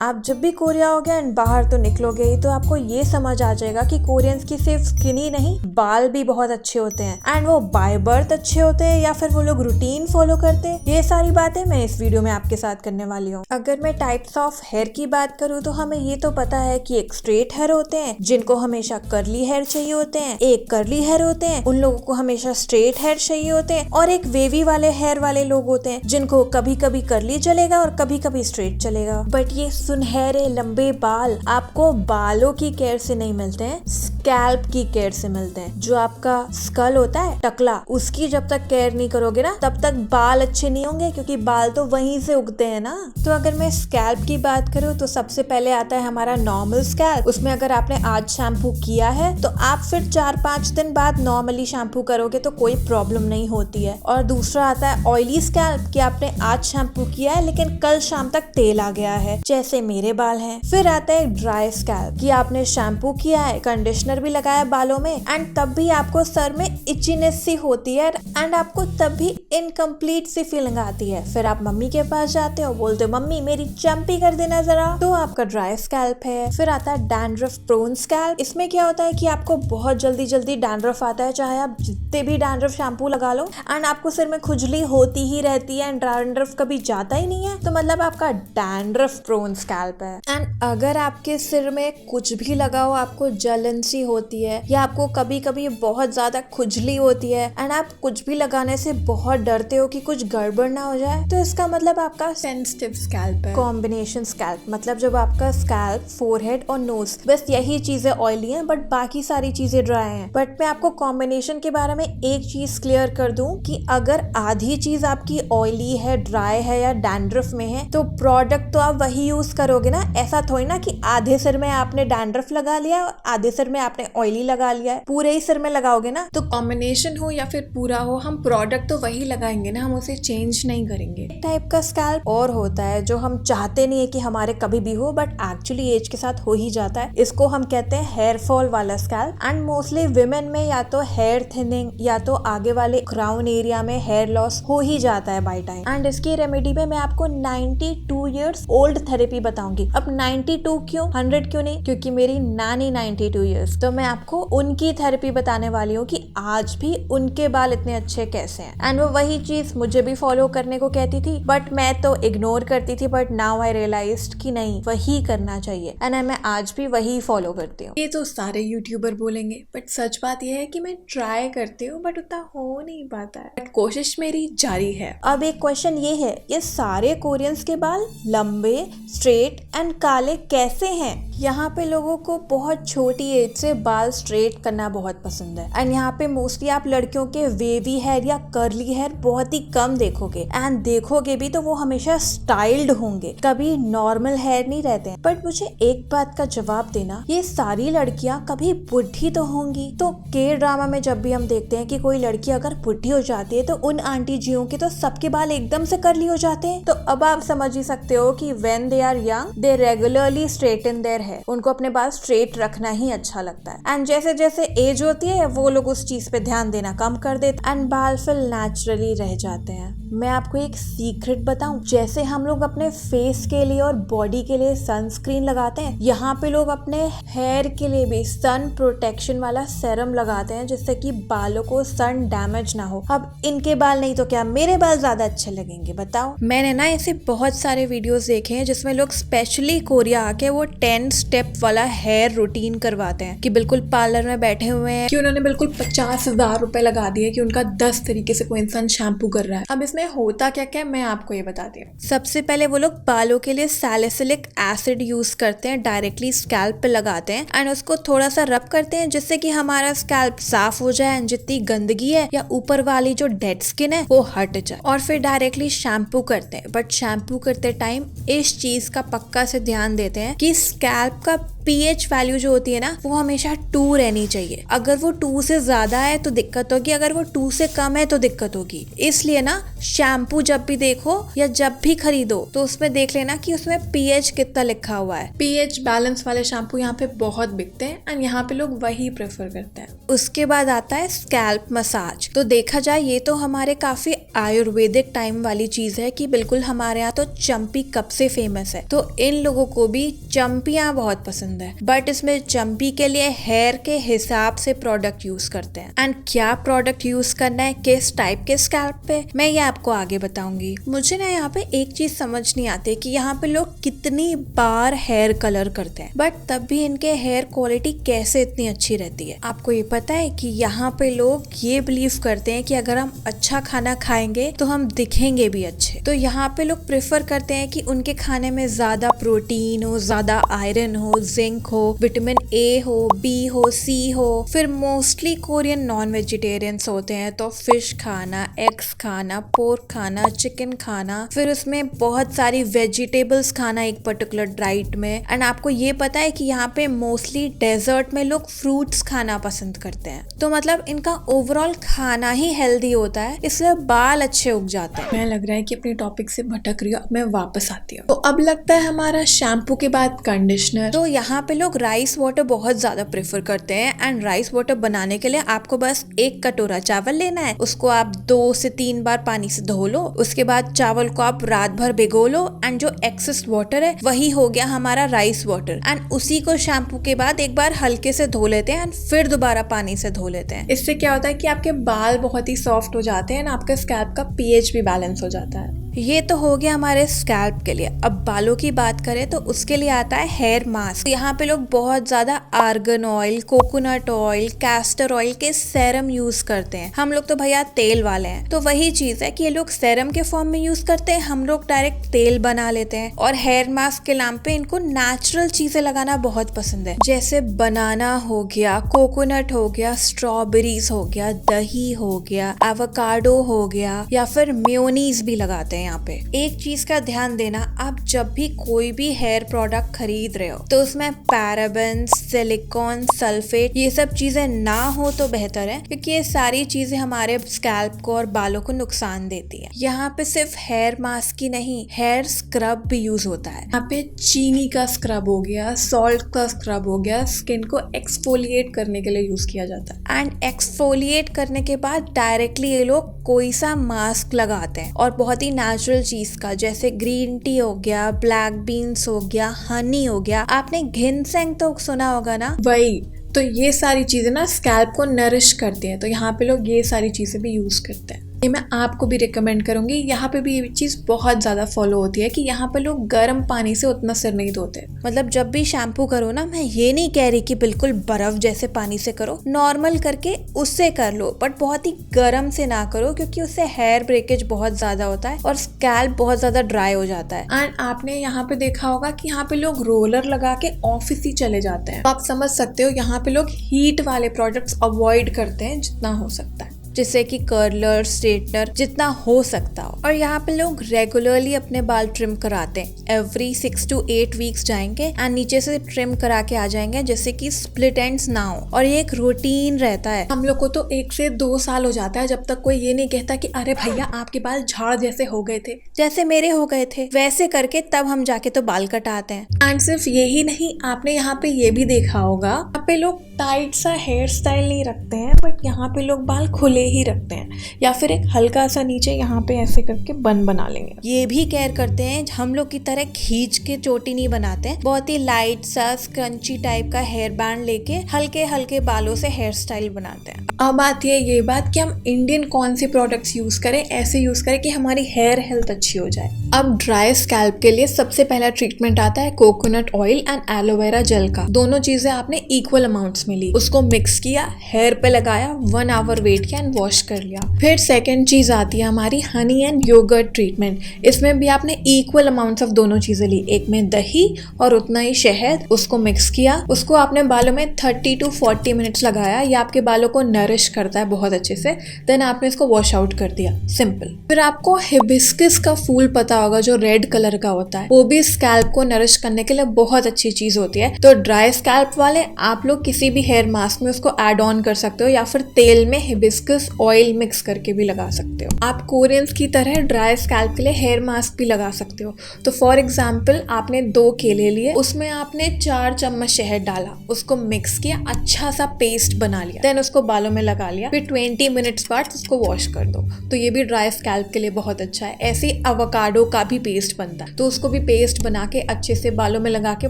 आप जब भी कोरिया होगे एंड बाहर तो निकलोगे ही तो आपको ये समझ आ जाएगा कि कोरियंस की सिर्फ स्किन ही नहीं, बाल भी बहुत अच्छे होते हैं एंड वो बाय बर्थ अच्छे होते हैं या फिर वो लोग रूटीन फॉलो करते हैं। ये सारी बातें मैं इस वीडियो में आपके साथ करने वाली हूँ। अगर मैं टाइप्स ऑफ हेयर की बात करूँ तो हमें ये तो पता है कि एक स्ट्रेट हेयर होते हैं जिनको हमेशा कर्ली हेयर चाहिए होते हैं, एक कर्ली हेयर होते हैं उन लोगों को हमेशा स्ट्रेट हेयर चाहिए होते हैं, और एक वेवी वाले हेयर वाले लोग होते हैं जिनको कभी कभी कर्ली चलेगा और कभी कभी स्ट्रेट चलेगा। बट ये सुनहरे लंबे बाल आपको बालों की केयर से नहीं मिलते हैं, स्कैल्प की केयर से मिलते हैं। जो आपका स्कल होता है टकला, उसकी जब तक केयर नहीं करोगे ना तब तक बाल अच्छे नहीं होंगे, क्योंकि बाल तो वहीं से उगते हैं ना। तो अगर मैं स्कैल्प की बात करूँ तो सबसे पहले आता है हमारा नॉर्मल स्कैल्प। उसमें अगर आपने आज शैम्पू किया है तो आप फिर 4-5 दिन बाद नॉर्मली शैम्पू करोगे तो कोई प्रॉब्लम नहीं होती है। और दूसरा आता है ऑयली स्कैल्प, कि आपने आज शैम्पू किया है लेकिन कल शाम तक तेल आ गया है, जैसे मेरे बाल हैं। फिर आता है ड्राई स्कैल्प, कि आपने शैम्पू किया है, कंडीशनर भी लगाया बालों में एंड तब भी आपको सर में इचीनेस सी होती है एंड आपको तब भी इनकम्प्लीट सी फीलिंग आती है। फिर आप मम्मी के पास जाते हो, बोलते हो मम्मी मेरी चंपी कर देना जरा, तो आपका ड्राई स्कैल्प है। फिर आता है डैंड्रफ प्रोन स्कैल्प। इसमें क्या होता है कि आपको बहुत जल्दी जल्दी डैंड्रफ आता है, चाहे आप जितने भी डैंड्रफ शैम्पू लगा लो एंड आपको सिर में खुजली होती ही रहती है एंड डैंड्रफ कभी जाता ही नहीं है, तो मतलब आपका डैंड्रफ प्रोन स्कैल्प है। एंड अगर आपके सिर में कुछ भी लगा हो, आपको जलन सी होती है या आपको कभी कभी बहुत ज्यादा खुजली होती है एंड आप कुछ भी लगाने से बहुत डरते हो कि कुछ गड़बड़ ना हो जाए, तो इसका मतलब आपका सेंसिटिव स्कैल्प है। कॉम्बिनेशन स्कैल्प मतलब जब आपका स्कैल्प, फोरहेड और नोज, बस यही चीजें ऑयली हैं बट बाकी सारी चीजें ड्राई हैं। बट मैं आपको कॉम्बिनेशन के बारे में एक चीज क्लियर कर दूं कि अगर आधी चीज आपकी ऑयली है, ड्राई है या डैंड्रफ में है तो प्रोडक्ट तो आप वही यूज करोगे ना। ऐसा थोड़ी ना कि आधे सिर में आपने डैंड्रफ लगा लिया और आधे सिर में आपने ऑयली लगा लिया है, पूरे ही सिर में लगाओगे ना। तो कॉम्बिनेशन हो या फिर पूरा हो, हम प्रोडक्ट तो वही लगाएंगे ना, हम उसे चेंज नहीं करेंगे। एक टाइप का स्कैल्प और होता है जो हम चाहते नहीं है कि हमारे कभी भी हो बट एक्चुअली एज के साथ हो ही जाता है। इसको हम कहते हैं हेयर फॉल वाला स्कैल्प एंड मोस्टली विमेन में या तो हेयर थिनिंग या तो आगे वाले क्राउन एरिया में हेयर लॉस हो ही जाता है बाय टाइम। एंड इसकी रेमेडी में मैं आपको 92 इयर्स ओल्ड थेरेपी बताऊंगी। अब 92 क्यों, 100 क्यों नहीं, क्योंकि मेरी नानी 92 इयर्स, तो मैं आपको उनकी थेरेपी बताने वाली हूँ कि आज भी उनके बाल इतने अच्छे कैसे हैं। एंड वो वही चीज मुझे भी फॉलो करने को कहती थी बट मैं तो इग्नोर करती थी, बट नाउ आई रियलाइज्ड कि नहीं, वही करना चाहिए एंड मैं आज भी वही फॉलो करती हूँ। ये तो सारे यूट्यूबर बोलेंगे बट सच बात यह है कि मैं ट्राई करती हूँ बट उतना हो नहीं पाता है, बट कोशिश मेरी जारी है। अब एक क्वेश्चन ये है, ये सारे कोरियंस के बाल लंबे, स्ट्रेट एंड काले कैसे हैं? यहाँ पे लोगों को बहुत छोटी एज से बाल स्ट्रेट करना बहुत पसंद है एंड यहाँ पे मोस्टली आप लड़कियों के वेवी हेयर या कर्ली हेयर बहुत ही कम देखोगे एंड देखोगे भी तो वो हमेशा स्टाइल्ड होंगे, कभी नॉर्मल हेयर नहीं रहते हैं। बट मुझे एक बात का जवाब देना, ये सारी लड़कियां कभी बुढ़ी तो होंगी? तो के ड्रामा में जब भी हम देखते हैं कि कोई लड़की अगर बुढ़ी हो जाती है तो उन आंटी जियों के तो सबके बाल एकदम से कर्ली हो जाते हैं। तो अब आप समझ ही सकते हो कि when they are young they regularly straighten their hair, उनको अपने बाल स्ट्रेट रखना ही अच्छा लगता है एंड जैसे जैसे एज होती है वो लोग उस चीज पे ध्यान देना कम कर देते एंड बाल फिर नेचुरली रह जाते हैं। मैं आपको एक सीक्रेट बताऊं, जैसे हम लोग अपने फेस के लिए और बॉडी के लिए सनस्क्रीन लगाते हैं, यहाँ पे लोग अपने हेयर के लिए भी सन प्रोटेक्शन वाला सेरम लगाते हैं जिससे कि बालों को सन डैमेज ना हो। अब इनके बाल नहीं तो क्या मेरे बाल ज्यादा अच्छे लगेंगे बताओ? मैंने ना ऐसे बहुत सारे वीडियोस देखे हैं जिसमें लोग स्पेशली कोरिया आके वो 10 स्टेप वाला हेयर रूटीन करवाते हैं कि बिल्कुल पार्लर में बैठे हुए हैं कि उन्होंने बिल्कुल 50,000 रुपए लगा दिए कि उनका 10 तरीके से कोई इंसान शैम्पू कर रहा है। अब इसमें होता क्या क्या मैं आपको ये बताती हूँ। सबसे पहले वो लोग बालों के लिए सैलिसिलिक एसिड यूज करते हैं, डायरेक्टली स्कैल्प पे लगाते हैं एंड उसको थोड़ा सा रब करते हैं जिससे कि हमारा स्कैल्प साफ हो जाए, जितनी गंदगी है या ऊपर वाली जो डेड स्किन है वो हट जाए। और फिर डायरेक्टली शैम्पू करते हैं, बट शैम्पू करते टाइम इस चीज का पक्का से ध्यान देते हैं कि स्कैल्प का pH वैल्यू जो होती है ना वो हमेशा 2 रहनी चाहिए। अगर वो 2 से ज्यादा है तो दिक्कत होगी, अगर वो 2 से कम है तो दिक्कत होगी। इसलिए ना शैम्पू जब भी देखो या जब भी खरीदो तो उसमें देख लेना कि उसमें pH कितना लिखा हुआ है। pH बैलेंस वाले शैम्पू यहाँ पे बहुत बिकते हैं एंड यहाँ पे लोग वही प्रेफर करते हैं। उसके बाद आता है स्कैल्प मसाज। तो देखा जाए ये तो हमारे काफी आयुर्वेदिक टाइम वाली चीज है कि बिल्कुल हमारे यहाँ तो चम्पी कब से फेमस है, तो इन लोगों को भी चम्पियाँ बहुत पसंद है। बट इसमें चम्पी के लिए हेयर के हिसाब से प्रोडक्ट यूज करते हैं एंड क्या प्रोडक्ट यूज करना है किस टाइप के स्कैल्प पे मैं ये आपको आगे बताऊंगी। मुझे ना यहाँ पे एक चीज समझ नहीं आती कि यहाँ पे लोग कितनी बार हेयर कलर करते हैं बट तब भी इनके हेयर क्वालिटी कैसे इतनी अच्छी रहती है। आपको ये पता है कि यहाँ पे लोग ये बिलीव करते हैं कि अगर हम अच्छा खाना खाएंगे तो हम दिखेंगे भी अच्छे। तो यहाँ पे लोग प्रेफर करते हैं कि उनके खाने में ज्यादा प्रोटीन हो, ज्यादा आयरन हो, जिंक हो, विटामिन ए हो, बी हो, सी हो। फिर मोस्टली कोरियन नॉन वेजिटेरियंस होते हैं तो फिश खाना, एग्स खाना, पोर्क खाना, चिकन खाना, फिर उसमें बहुत सारी वेजिटेबल्स खाना एक पर्टिकुलर डाइट में। एंड आपको ये पता है कि यहाँ पे मोस्टली डेजर्ट में लोग फ्रूट्स खाना पसंद करते हैं। तो मतलब इनका ओवरऑल खाना ही हेल्दी होता है, इसलिए बाल अच्छे उग जाते हैं। मैं लग रहा है कि अपने टॉपिक से भटक रही हूँ, अब मैं वापस आती हूँ। तो अब लगता है हमारा शैम्पू के बाद कंडीशनर। तो यहाँ पे लोग राइस वाटर बहुत ज्यादा प्रेफर करते हैं एंड राइस वाटर बनाने के लिए आपको बस 1 कटोरा चावल लेना है, उसको आप 2 से 3 बार पानी से धो लो। उसके बाद चावल को आप रात भर भिगो लो एंड जो एक्सेस वाटर है वही हो गया हमारा राइस वाटर। एंड उसी को शैम्पू के बाद एक बार हल्के से धो लेते हैं एंड फिर दोबारा पानी से धो लेते हैं। इससे क्या होता है कि आपके बाल बहुत ही सॉफ्ट हो जाते हैं एंड आपके स्कैल्प का पीएच भी बैलेंस हो जाता है। ये तो हो गया हमारे स्कैल्प के लिए। अब बालों की बात करें तो उसके लिए आता है हेयर मास्क। यहाँ पे लोग बहुत ज्यादा argan oil, coconut oil, castor oil के सेरम यूज करते हैं। हम लोग तो भैया तेल वाले हैं, तो वही चीज है कि ये लोग सेरम के फॉर्म में यूज करते हैं, हम लोग डायरेक्ट तेल बना लेते हैं। और हेयर मास्क के नाम पे इनको नेचुरल चीजें लगाना बहुत पसंद है, जैसे बनाना हो गया, कोकोनट हो गया, स्ट्रॉबेरीज हो गया, दही हो गया, एवोकाडो हो गया, या फिर मेयोनीज भी लगाते हैं। यहाँ पे एक चीज का ध्यान देना, आप जब भी कोई भी हेयर प्रोडक्ट खरीद रहे हो तो उसमें पैराबेन्स, सिलिकॉन, सल्फेट ये सब चीजें ना हो तो बेहतर है, क्योंकि ये सारी चीजें हमारे स्कैल्प को और बालों को नुकसान देती है। यहाँ पे सिर्फ हेयर मास्क ही नहीं, हेयर स्क्रब भी यूज होता है। यहाँ पे चीनी का स्क्रब हो गया, सॉल्ट का स्क्रब हो गया, स्किन को एक्सफोलिएट करने के लिए यूज किया जाता है। एंड एक्सफोलिएट करने के बाद डायरेक्टली ये लोग कोई सा मास्क लगाते हैं, और बहुत ही नेचुरल चीज का, जैसे ग्रीन टी हो गया, ब्लैक बीन्स हो गया, हनी हो गया। आपने घिनसेंग तो सुना होगा ना, वही। तो ये सारी चीजें ना स्कैल्प को नरिश करती हैं, तो यहाँ पे लोग ये सारी चीजें भी यूज करते हैं। ये मैं आपको भी रिकमेंड करूंगी। यहाँ पे भी ये चीज बहुत ज्यादा फॉलो होती है कि यहाँ पे लोग गर्म पानी से उतना सिर नहीं धोते। मतलब जब भी शैम्पू करो ना, मैं ये नहीं कह रही कि बिल्कुल बर्फ जैसे पानी से करो, नॉर्मल करके उससे कर लो, बट बहुत ही गर्म से ना करो, क्योंकि उससे हेयर ब्रेकेज बहुत ज्यादा होता है और स्कैल्प बहुत ज्यादा ड्राई हो जाता है। एंड आपने यहाँ पे देखा होगा कि यहाँ पे लोग रोलर लगा के ऑफिस ही चले जाते हैं, तो आप समझ सकते हो यहाँ पे लोग हीट वाले प्रोडक्ट्स अवॉइड करते हैं जितना हो सकता है, जैसे कि कर्लर, स्ट्रेटनर, जितना हो सकता हो। और यहाँ पे लोग रेगुलरली अपने बाल ट्रिम कराते हैं। एवरी 6 to 8 वीक्स जाएंगे एंड नीचे से ट्रिम करा के आ जाएंगे, जैसे कि स्प्लिट एंड्स ना हो। और ये एक रूटीन रहता है। हम लोग को तो 1 से 2 साल हो जाता है जब तक कोई ये नहीं कहता कि अरे भैया आपके बाल झाड़ जैसे हो गए थे, जैसे मेरे हो गए थे, वैसे करके तब हम जाके तो बाल कटाते हैं। एंड सिर्फ यही नहीं, आपने यहाँ पे ये भी देखा होगा, यहाँ पे लोग टाइट सा हेयर स्टाइल नहीं रखते हैं, बट यहाँ पे लोग बाल खुले ही रखते हैं, या फिर एक हल्का सा नीचे यहाँ पे ऐसे करके बन बना लेंगे। ये भी केयर करते हैं, हम लोग की तरह खींच के चोटी नहीं बनाते हैं, बहुत ही लाइट सा स्क्रंची टाइप का हेयर बैंड लेके हल्के हल्के बालों से हेयर स्टाइल बनाते हैं। अब आती है ये बात कि हम इंडियन कौन से प्रोडक्ट्स यूज करें, ऐसे यूज करें कि हमारी हेयर हेल्थ अच्छी हो जाए। अब ड्राई स्कैल्प के लिए सबसे पहला ट्रीटमेंट आता है coconut oil and aloe vera gel का। दोनों चीजें आपने इक्वल अमाउंट्स में ली, उसको मिक्स किया, हेयर पे लगाया, 1 आवर वेट किया एंड वॉश कर लिया। फिर सेकंड चीज आती है हमारी हनी एंड योगर्ट ट्रीटमेंट। इसमें भी आपने इक्वल अमाउंट्स ऑफ दोनों चीजें ली, एक में दही और उतना ही शहद, उसको मिक्स किया, उसको आपने बालों में 30 to 40 मिनट्स लगाया। ये आपके बालों को नरिश करता है बहुत अच्छे से। देन आपने इसको वॉश आउट कर दिया, सिंपल। फिर आपको हिबिस्कस का फूल पता होगा जो रेड कलर का होता है, वो भी स्कैल्प को नरिश करने के लिए बहुत अच्छी चीज होती है। तो ड्राई स्कैल्प वाले आप लोग किसी भी हेयर मास्क में उसको ऐड ऑन कर सकते हो या फिर तेल में हिबिस्कस ऑयल मिक्स करके भी लगा सकते हो। आप कोरियंस की तरह ड्राई स्कैल्प के लिए हेयर मास्क भी लगा सकते हो। तो फॉर एग्जाम्पल आपने 2 केले लिए, उसमें आपने 4 चम्मच शहद डाला, उसको मिक्स किया, अच्छा सा पेस्ट बना लिया, देन उसको बालों में लगा लिया, फिर 20 मिनट्स बाद उसको वॉश कर दो। तो ये भी ड्राई स्कैल्प के लिए बहुत अच्छा है। ऐसे ही अवोकाडो का भी पेस्ट बनता है, तो उसको भी पेस्ट बना के अच्छे से बालों में लगा के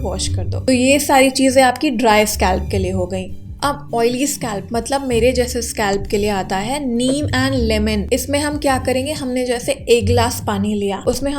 वॉश कर दो। तो ये सारी चीजें आपकी ड्राई स्कैल्प के लिए हो गई। अब ऑयली स्कैल्प मतलब मेरे जैसे स्कैल्प के लिए आता है नीम एंड लेमन। इसमें हम क्या करेंगे, हमने जैसे 1 गिलास पानी लिया, उसमें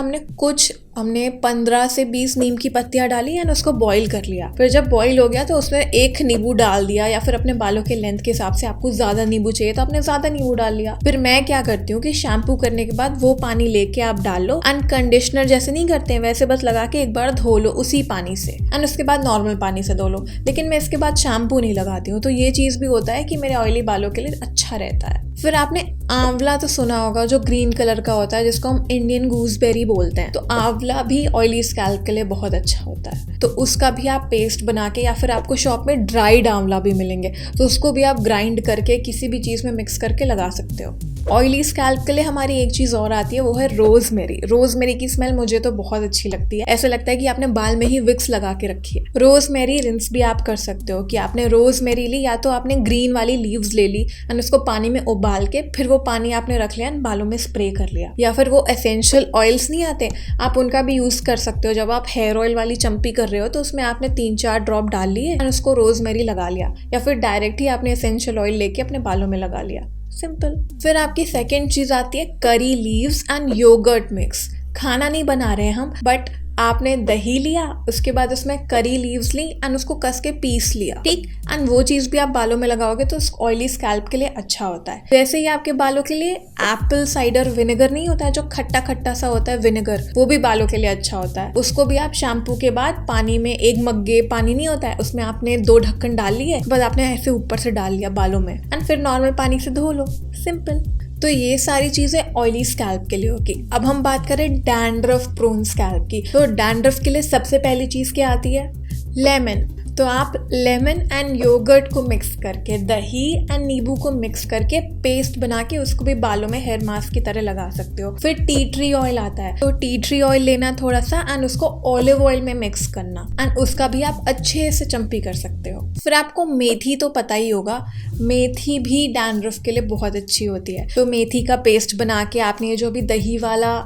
हमने 15 से 20 नीम की पत्तियां डाली एंड उसको बॉईल कर लिया। फिर जब बॉईल हो गया तो उसमें 1 नींबू डाल दिया, या फिर अपने बालों के लेंथ के हिसाब से आपको ज्यादा नींबू चाहिए तो आपने ज्यादा नींबू डाल लिया। फिर मैं क्या करती हूँ कि शैम्पू करने के बाद वो पानी लेके आप डाल लो एंड कंडीशनर जैसे नहीं करते हैं वैसे बस लगा के एक बार धो लो उसी पानी से, एंड उसके बाद नॉर्मल पानी से धो लो। लेकिन मैं इसके बाद शैम्पू नहीं लगाती हूँ, तो ये चीज भी होता है कि मेरे ऑयली बालों के लिए अच्छा रहता है। फिर आपने आंवला तो सुना होगा, जो ग्रीन कलर का होता है जिसको हम इंडियन गूसबेरी बोलते हैं। तो आंवला भी ऑयली स्कैल्प के लिए बहुत अच्छा होता है, तो उसका भी आप पेस्ट बना के, या फिर आपको शॉप में ड्राइड आंवला भी मिलेंगे तो उसको भी आप ग्राइंड करके किसी भी चीज में मिक्स करके लगा सकते हो। ऑयली स्कैल्प के लिए हमारी एक चीज और आती है, वो है रोजमेरी। रोजमेरी की स्मेल मुझे तो बहुत अच्छी लगती है, ऐसा लगता है कि आपने बाल में ही विक्स लगा के रखी है। रोजमेरी रिंस भी आप कर सकते हो कि आपने रोजमेरी ली, या तो आपने ग्रीन वाली लीव्स ले ली एंड उसको पानी में उबाल के फिर वो पानी आपने रख लिया एंड बालों में स्प्रे कर लिया। या फिर वो एसेंशियल ऑयल्स नहीं आते, आप उनका भी यूज कर सकते हो। जब आप हेयर ऑयल वाली चम्पी कर रहे हो तो उसमें आपने 3-4 ड्रॉप डाल लिए एंड उसको रोजमेरी लगा लिया, या फिर डायरेक्ट ही आपने एसेंशियल ऑयल लेके अपने बालों में लगा लिया, सिंपल। फिर आपकी सेकेंड चीज आती है curry leaves and yogurt mix. खाना नहीं बना रहे हम, बट आपने दही लिया, उसके बाद उसमें करी लीव्स ली एंड उसको कस के पीस लिया, ठीक, एंड वो चीज भी आप बालों में लगाओगे तो ऑयली स्कैल्प के लिए अच्छा होता है। वैसे ही आपके बालों के लिए एप्पल साइडर विनेगर नहीं होता है जो खट्टा खट्टा सा होता है विनेगर, वो भी बालों के लिए अच्छा होता है। उसको भी आप शैम्पू के बाद पानी में, 1 मग्गे पानी नहीं होता है उसमें आपने 2 ढक्कन डाल लिए, बस आपने ऐसे ऊपर से डाल लिया बालों में एंड फिर नॉर्मल पानी से धो लो, सिंपल। तो ये सारी चीजें ऑयली स्कैल्प के लिए होगी। अब हम बात करें डैंड्रफ प्रोन स्कैल्प की, तो डैंड्रफ के लिए सबसे पहली चीज क्या आती है, लेमन। तो आप लेमन एंड योगर्ट को मिक्स करके, दही एंड नींबू को मिक्स करके पेस्ट बना के उसको भी बालों में हेयर मास्क की तरह लगा सकते हो। फिर टी ट्री ऑयल आता है, तो टी ट्री ऑयल लेना थोड़ा सा एंड उसको ऑलिव ऑयल में मिक्स करना एंड उसका भी आप अच्छे से चम्पी कर सकते हो। फिर आपको मेथी तो पता ही होगा, मेथी भी डैंड्रफ के लिए बहुत अच्छी होती है। तो मेथी का पेस्ट बना के आपने ये जो भी दही वाला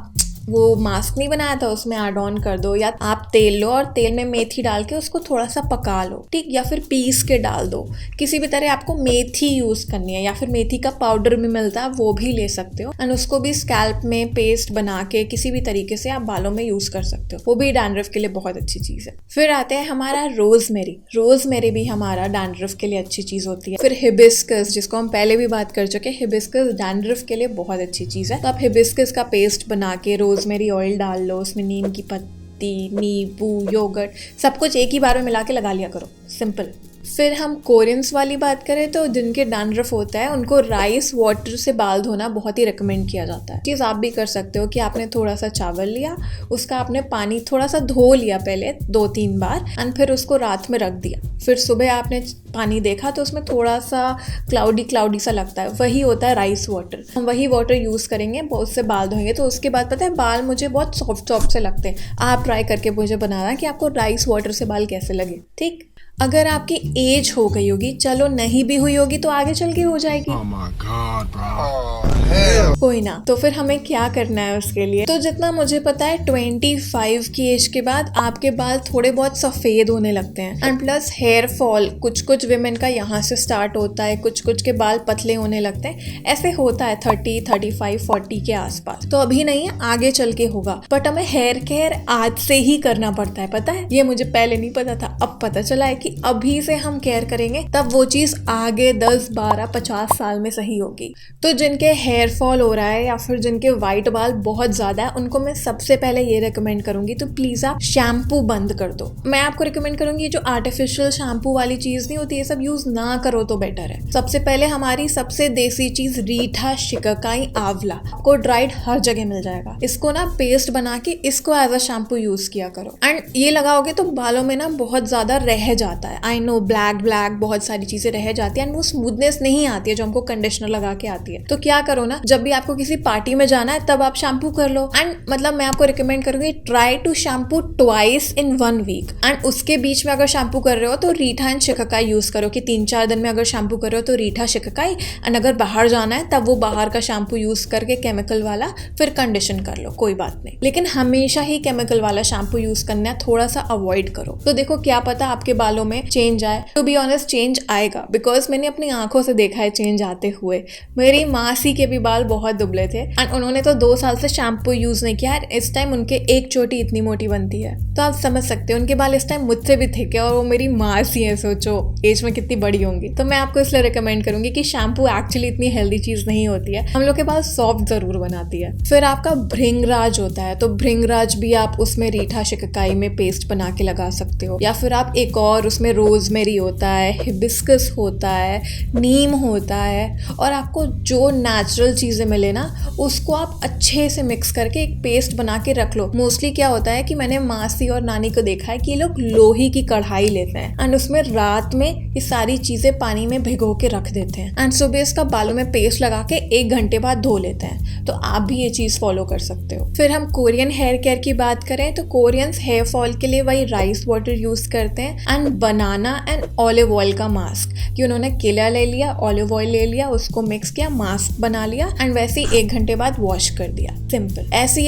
वो मास्क नहीं बनाया था उसमें ऐड ऑन कर दो, या आप तेल लो और तेल में मेथी डाल के उसको थोड़ा सा पका लो, ठीक, या फिर पीस के डाल दो। किसी भी तरह आपको मेथी यूज करनी है, या फिर मेथी का पाउडर भी मिलता है वो भी ले सकते हो एंड उसको भी स्कैल्प में पेस्ट बना के किसी भी तरीके से आप बालों में यूज कर सकते हो, वो भी डैंड्रफ के लिए बहुत अच्छी चीज है। फिर आते हैं हमारा रोजमेरी। रोजमेरी भी हमारा डैंड्रफ के लिए अच्छी चीज होती है। फिर हिबिस्कस, जिसको हम पहले भी बात कर चुके हैं, हिबिस्कस डैंड्रफ के लिए बहुत अच्छी चीज है। तो आप हिबिस्कस का पेस्ट बना के रोजमेरी ऑयल डाल लो, उसमें नीम की पत्ती, नींबू, योगर्ट सब कुछ एक ही बार में मिला के लगा लिया करो, सिंपल। फिर हम कोरियंस वाली बात करें तो जिनके डैंड्रफ होता है उनको राइस वाटर से बाल धोना बहुत ही रिकमेंड किया जाता है। चीज़ आप भी कर सकते हो कि आपने थोड़ा सा चावल लिया, उसका आपने पानी थोड़ा सा धो लिया पहले 2-3 बार एंड फिर उसको रात में रख दिया। फिर सुबह आपने पानी देखा तो उसमें थोड़ा सा क्लाउडी सा लगता है, वही होता है राइस वाटर। हम वही वाटर यूज़ करेंगे, उससे बाल धोएंगे तो उसके बाद पता है बाल मुझे बहुत सॉफ्ट से लगते हैं। आप ट्राई करके मुझे बनाना कि आपको राइस वाटर से बाल कैसे लगे, ठीक। अगर आपकी एज हो गई होगी, चलो नहीं भी हुई होगी तो आगे चल के हो जाएगी। Oh my God, bro. कोई ना, तो फिर हमें क्या करना है उसके लिए, तो जितना मुझे पता है 25 की एज के बाद आपके बाल थोड़े बहुत सफेद होने लगते हैं एंड प्लस हेयर फॉल कुछ विमेन का यहाँ से स्टार्ट होता है, कुछ के बाल पतले होने लगते हैं, ऐसे होता है 30, 35, 40 के आसपास। तो अभी नहीं है, आगे चल के होगा, बट हमें हेयर केयर आज से ही करना पड़ता है, पता है। ये मुझे पहले नहीं पता था, अब पता चला है कि अभी से हम केयर करेंगे तब वो चीज आगे 10, 12, 50 साल में सही होगी। तो जिनके हेयर हेयर फॉल हो रहा है या फिर जिनके व्हाइट बाल बहुत ज्यादा है, उनको मैं सबसे पहले ये रिकमेंड करूंगी तो प्लीज आप शैम्पू बंद कर दो। मैं आपको रिकमेंड करूंगी जो आर्टिफिशियल शैम्पू वाली चीज नहीं होती, ये सब यूज ना करो तो बेटर है। सबसे पहले हमारी सबसे देसी चीज रीठा, शिकाकाई, आंवला को ड्राइड हर जगह मिल जाएगा। इसको ना पेस्ट बना के इसको एज अ शैम्पू यूज किया करो। एंड ये लगाओगे तो बालों में ना बहुत ज्यादा रह जाता है। आई नो ब्लैक बहुत सारी चीजें रह जाती है एंड वो स्मूथनेस नहीं आती है जो हमको कंडीशनर लगा के आती है। तो क्या करो ना, जब भी आपको किसी पार्टी में जाना है तब आप शैम्पू कर लो। एंड मतलब मैं आपको रिकमेंड करूंगी try to shampoo twice in 1 week. And उसके बीच में अगर शैम्पू कर रहे हो तो रीठा एंड शिकाकाई यूज करो कि 3-4 दिन में अगर शैम्पू कर रहे हो तो रीठा, शिकाकाई। एंड अगर बाहर जाना है तब वो बाहर का शैम्पू यूज करके केमिकल वाला फिर कंडीशन कर लो, कोई बात नहीं। लेकिन हमेशा ही केमिकल वाला शैम्पू यूज करना है, थोड़ा सा अवॉइड करो। तो देखो क्या पता आपके बालों में चेंज आए। टू बी ऑनेस्ट चेंज आएगा, बिकॉज मैंने अपनी आंखों से देखा है चेंज आते हुए। मेरी मासी के भी बाल बहुत दुबले थे एंड उन्होंने तो 2 साल से शैम्पू यूज नहीं किया। इस टाइम उनके एक चोटी इतनी मोटी बनती है, तो आप समझ सकते हो उनके बाल इस टाइम मुझसे भी थिक है और वो मेरी मासी है। सोचो एज में कितनी बड़ी होंगी। तो मैं आपको इसलिए रिकमेंड करूंगी कि शैम्पू एक्चुअली इतनी हेल्दी चीज नहीं होती है, हम लोग के बाल सॉफ्ट जरूर बनाती है। फिर आपका भृंगराज होता है, तो भृंगराज भी आप उसमें रीठा, शिकाकाई में पेस्ट बना के लगा सकते हो। या फिर आप एक और उसमें रोजमेरी होता है, हिबिस्कस होता है, नीम होता है, और आपको जो नेचुरल चीजें मिले ना उसको आप अच्छे से मिक्स करके एक पेस्ट बना के रख लो। मोस्टली क्या होता है कि मैंने मासी और नानी को देखा है कि ये लोग लोही की कढ़ाई लेते हैं एंड उसमें रात में ये सारी चीजें पानी में भिगो के रख देते हैं एंड सुबह इसका बालों में पेस्ट लगा के 1 घंटे बाद धो लेते हैं। तो आप भी ये चीज फॉलो कर सकते हो। फिर हम कोरियन हेयर केयर की बात करें तो कोरियंस हेयर फॉल के लिए वही राइस वाटर यूज करते हैं and banana and olive oil का मास्क, कि उन्होंने केला ले लिया, ऑलिव ऑयल ले लिया, उसको मिक्स किया, मास्क बना लिया एंड वैसे ही 1 घंटे बाद वॉश कर दिया। सिंपल। ऐसे ही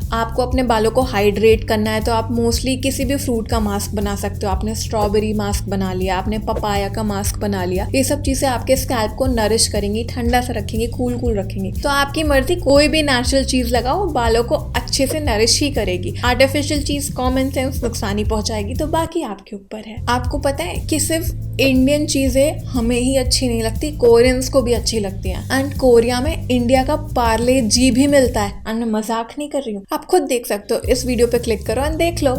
आपको अपने बालों को हाइड्रेट करना है तो आप मोस्टली किसी भी फ्रूट का मास्क बना सकते हो। आपने स्ट्रॉबेरी मास्क बना लिया, आपने पपाया का मास्क बना लिया। ये सब चीजें आपके स्कैल्प को नरिश करेंगी, ठंडा सा रखेंगी, कूल रखेंगी। तो आपकी मर्जी, कोई भी नेचुरल चीज लगाओ, बालों को अच्छे से नरिश ही करेगी। आर्टिफिशियल चीज कॉमन सेंस नुकसान ही पहुंचाएगी, तो बाकी आपके ऊपर है। आपको पता है कि सिर्फ इंडियन चीजें हमें ही अच्छी नहीं लगती, कोरियंस को भी अच्छी लगती है। एंड कोरिया में इंडिया का पार्ले जी भी मिलता है एंड मैं मजाक नहीं कर रही हूँ, आप खुद देख सकते हो। इस वीडियो पे क्लिक करो एंड देख लो।